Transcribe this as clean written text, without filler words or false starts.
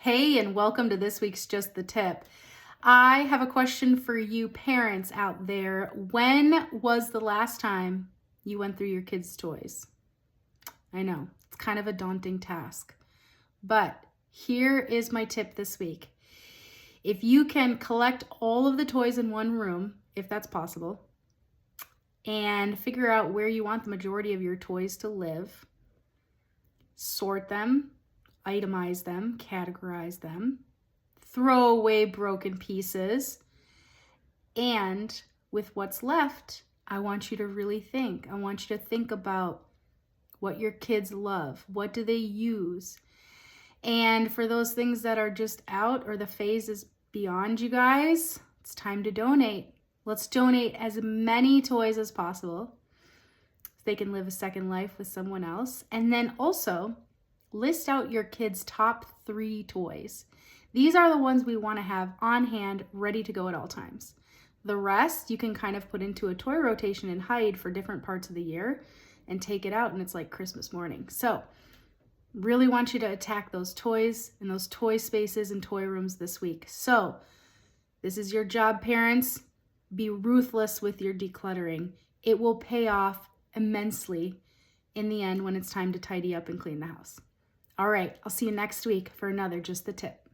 Hey, and welcome to this week's Just the Tip. I have a question for you parents out there. When was the last time you went through your kids' toys? I know, it's kind of a daunting task, but here is my tip this week. If you can collect all of the toys in one room, if that's possible, and figure out where you want the majority of your toys to live, sort them, itemize them, categorize them, throw away broken pieces, and with what's left, I want you to really think. I want you to think about what your kids love. What do they use? And for those things that are just out or the phase is beyond you guys, it's time to donate. Let's donate as many toys as possible so they can live a second life with someone else. And then also list out your kids' top 3 toys. These are the ones we want to have on hand, ready to go at all times. The rest you can kind of put into a toy rotation and hide for different parts of the year and take it out, and it's like Christmas morning. So really want you to attack those toys and those toy spaces and toy rooms this week. So this is your job, parents. Be ruthless with your decluttering. It will pay off immensely in the end when it's time to tidy up and clean the house. All right, I'll see you next week for another Just the Tip.